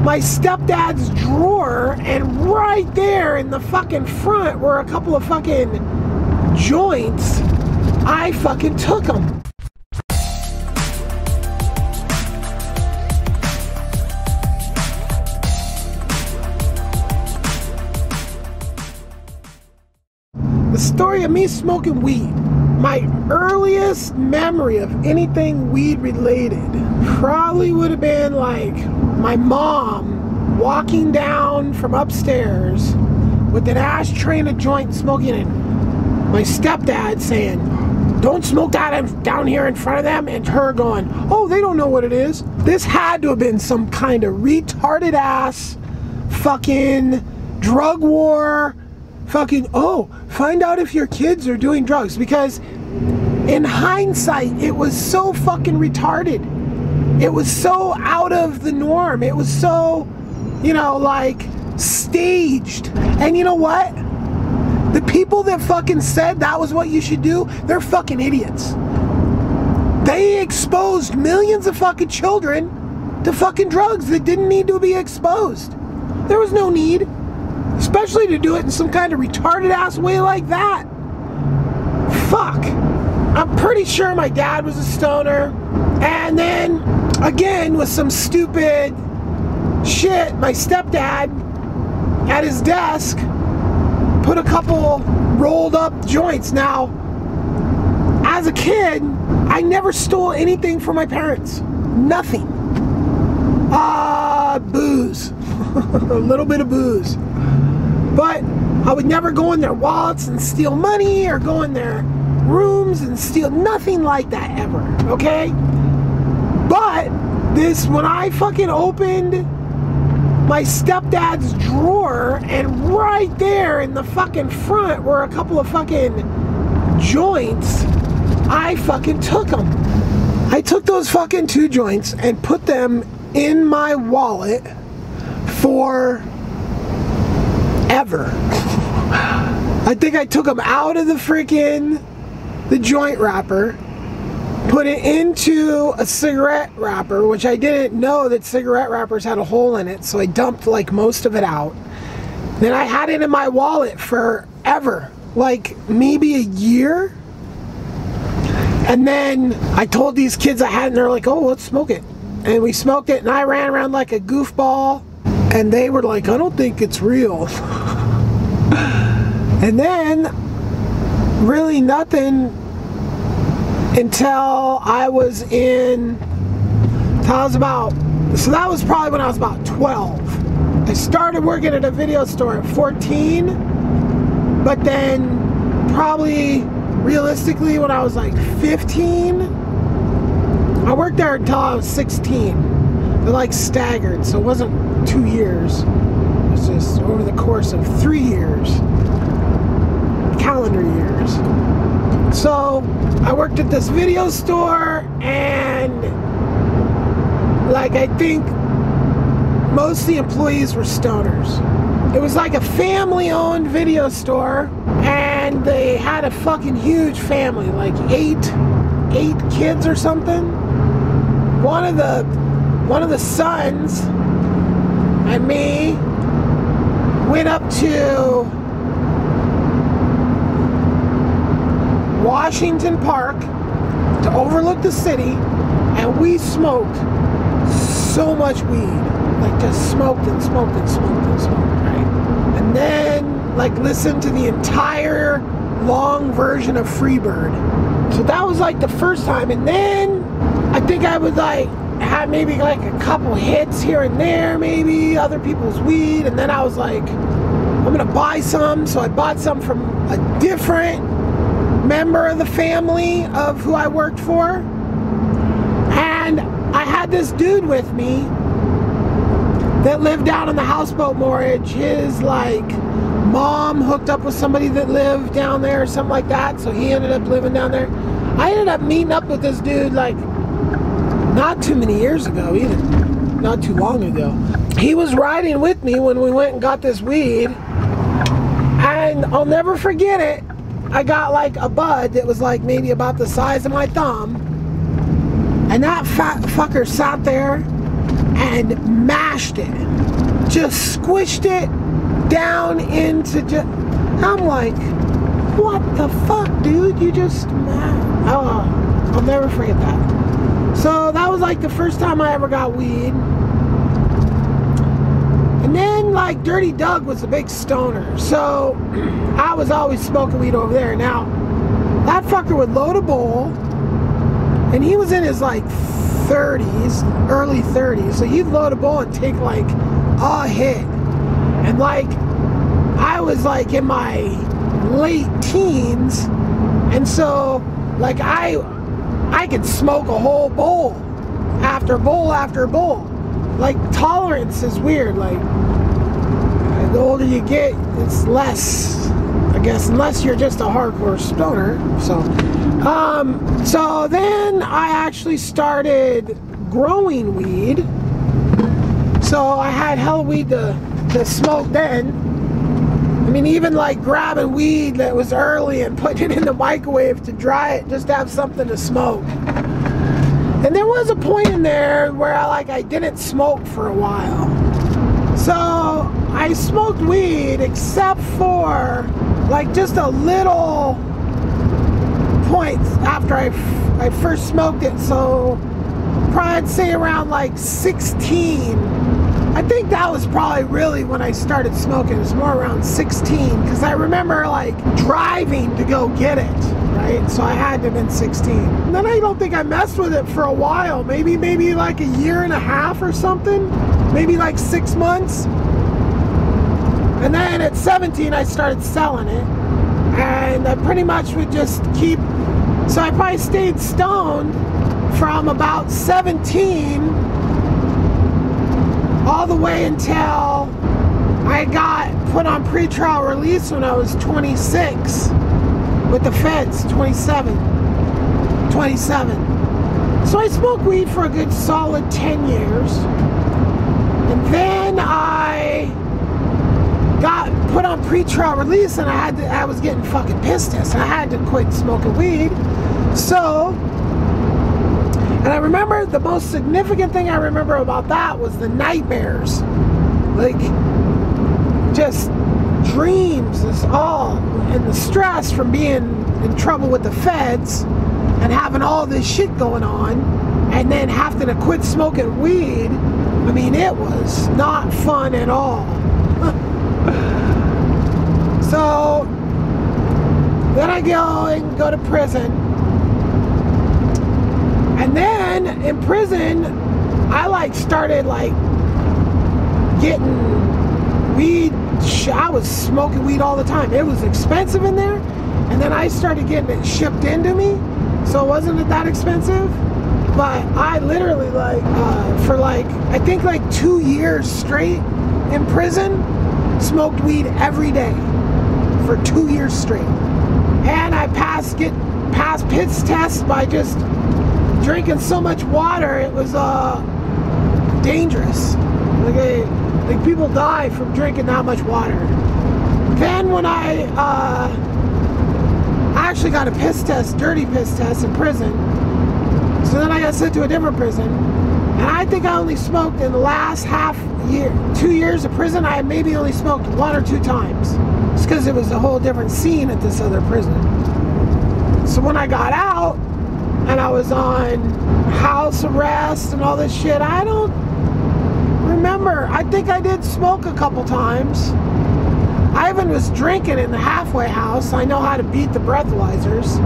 my stepdad's drawer, and right there in the fucking front were a couple of fucking joints. I fucking took them. The story of me smoking weed. My earliest memory of anything weed related probably would have been like my mom walking down from upstairs with an ashtray and a joint smoking it. My stepdad saying, "Don't smoke that down here in front of them," and her going, "Oh, they don't know what it is." This had to have been some kind of retarded ass fucking drug war. Fucking, oh, find out if your kids are doing drugs. Because in hindsight, it was so fucking retarded. It was so out of the norm. It was so, you know, like, staged. And you know what? The people that fucking said that was what you should do, they're fucking idiots. They exposed millions of fucking children to fucking drugs that didn't need to be exposed. There was no need. Especially to do it in some kind of retarded ass way like that. Fuck. I'm pretty sure my dad was a stoner. And then, again, with some stupid shit, my stepdad, at his desk, put a couple rolled up joints. Now, as a kid, I never stole anything from my parents. Nothing. Booze. A little bit of booze. But I would never go in their wallets and steal money or go in their rooms and steal, nothing like that ever, okay? But this, when I fucking opened my stepdad's drawer, and right there in the fucking front were a couple of fucking joints, I fucking took them. I took those fucking 2 joints and put them in my wallet for ever. I think I took them out of the joint wrapper, put it into a cigarette wrapper, which I didn't know that cigarette wrappers had a hole in it, so I dumped like most of it out. Then I had it in my wallet forever, like maybe a year. And then I told these kids I had it, and they're like, "Oh, let's smoke it." And we smoked it, and I ran around like a goofball. And they were like, "I don't think it's real." And then, really nothing until I was so that was probably when I was about 12. I started working at a video store at 14, but then probably realistically when I was like 15, I worked there until I was 16. They're like staggered, so it wasn't 2 years. It was just over the course of 3 years. Calendar years. So I worked at this video store, and like I think most of the employees were stoners. It was like a family-owned video store, and they had a fucking huge family, like eight kids or something. One of the sons and me went up to Washington Park to overlook the city, and we smoked so much weed, like just smoked and smoked and smoked and smoked, right? And then like listened to the entire long version of Freebird. So that was like the first time, and then I think I was like had maybe like a couple hits here and there, maybe other people's weed, and then I was like, I'm gonna buy some. So I bought some from a different member of the family of who I worked for, and I had this dude with me that lived down on the houseboat mortgage. His like mom hooked up with somebody that lived down there or something like that, so he ended up living down there. I ended up meeting up with this dude like not too many years ago either, not too long ago. He was riding with me when we went and got this weed, and I'll never forget it. I got like a bud that was like maybe about the size of my thumb, and that fat fucker sat there and mashed it, just squished it down into just, I'm like, what the fuck, dude? You just, oh, I'll never forget that. So that was like the first time I ever got weed. And then like Dirty Doug was a big stoner, so I was always smoking weed over there. Now that fucker would load a bowl, and he was in his like 30s, early 30s, so he'd load a bowl and take like a hit. And like I was like in my late teens, and so like I could smoke a whole bowl after bowl after bowl. Like tolerance is weird. Like the older you get, it's less, I guess, unless you're just a hardcore stoner. So then I actually started growing weed. So I had hella weed to smoke then. I mean, even like grabbing weed that was early and putting it in the microwave to dry it just to have something to smoke. And there was a point in there where I didn't smoke for a while. So I smoked weed except for like just a little points after I first smoked it. So probably I'd say around like 16. I think that was probably really when I started smoking. It was more around 16, because I remember like driving to go get it, right? So I had to have been 16. And then I don't think I messed with it for a while, maybe like a year and a half or something, maybe like 6 months. And then at 17 I started selling it, and I pretty much would just keep, so I probably stayed stoned from about 17 all the way until I got put on pretrial release when I was 26 with the feds. 27. So I smoked weed for a good solid 10 years, and then I got put on pretrial release, and I was getting fucking piss tests, and I had to quit smoking weed. So, and I remember the most significant thing I remember about that was the nightmares. Like, just dreams is all, and the stress from being in trouble with the feds and having all this shit going on, and then having to quit smoking weed. I mean, it was not fun at all. So then I go to prison. And then in prison, I like started like getting weed. I was smoking weed all the time. It was expensive in there, and then I started getting it shipped into me, so it wasn't that expensive. But I literally like for like I think like 2 years straight in prison, smoked weed every day for 2 years straight, and I passed piss tests by just drinking so much water. It was dangerous. Like people die from drinking that much water. Then when I actually got a piss test, dirty piss test in prison, so then I got sent to a different prison, and I think I only smoked in the last half year, 2 years of prison. I maybe only smoked 1 or 2 times. It's because it was a whole different scene at this other prison. So when I got out, and I was on house arrest and all this shit, I don't remember. I think I did smoke a couple times. I even was drinking in the halfway house. I know how to beat the breathalyzers.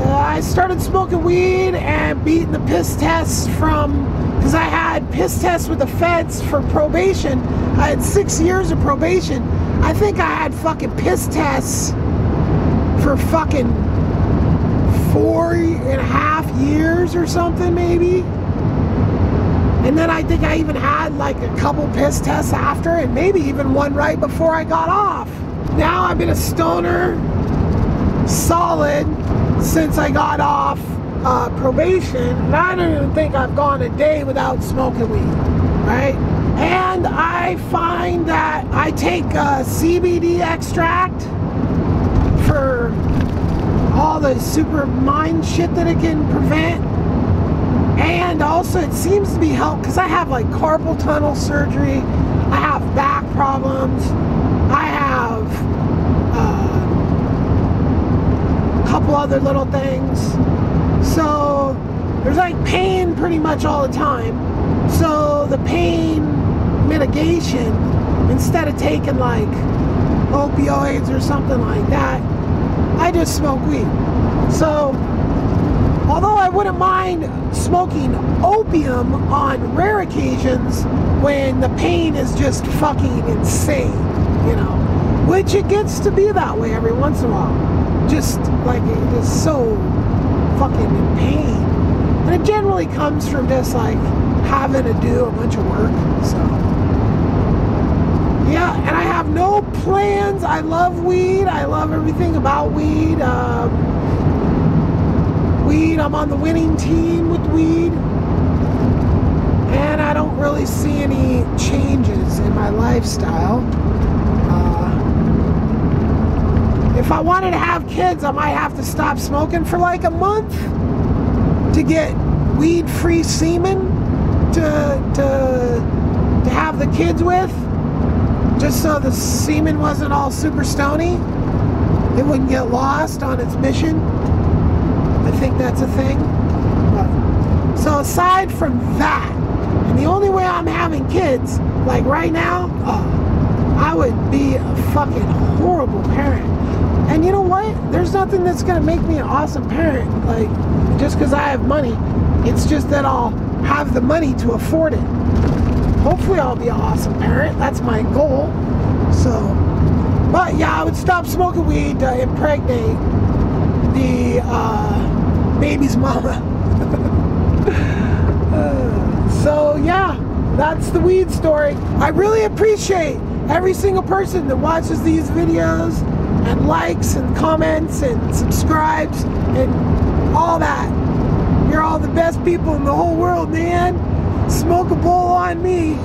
I started smoking weed and beating the piss tests because I had piss tests with the feds for probation. I had 6 years of probation. I think I had fucking piss tests for fucking 4.5 years or something, maybe. And then I think I even had like a couple piss tests after, and maybe even one right before I got off. Now I've been a stoner solid since I got off probation, and I don't even think I've gone a day without smoking weed, right? And I find that I take CBD extract for all the super mind shit that it can prevent. And also it seems to be helped because I have like carpal tunnel surgery, I have back problems, I have a couple other little things. So there's like pain pretty much all the time. So the pain mitigation, instead of taking like opioids or something like that, I just smoke weed. So although I wouldn't mind smoking opium on rare occasions when the pain is just fucking insane, you know, which it gets to be that way every once in a while, just like it is so fucking in pain. And it generally comes from just like having to do a bunch of work. So yeah, and I have no plans. I love weed. I love everything about weed. I'm on the winning team with weed, and I don't really see any changes in my lifestyle. If I wanted to have kids, I might have to stop smoking for like a month to get weed-free semen to have the kids with, just so the semen wasn't all super stony. It wouldn't get lost on its mission. I think that's a thing. So aside from that, and the only way I'm having kids, like right now, I would be a fucking horrible parent. And you know what? There's nothing that's gonna make me an awesome parent, like just because I have money. It's just that I'll have the money to afford it. Hopefully I'll be an awesome parent. That's my goal. So, but yeah, I would stop smoking weed to impregnate the baby's mama. So yeah, that's the weed story. I really appreciate every single person that watches these videos and likes and comments and subscribes and all that. You're all the best people in the whole world, man. Smoke a bowl on me.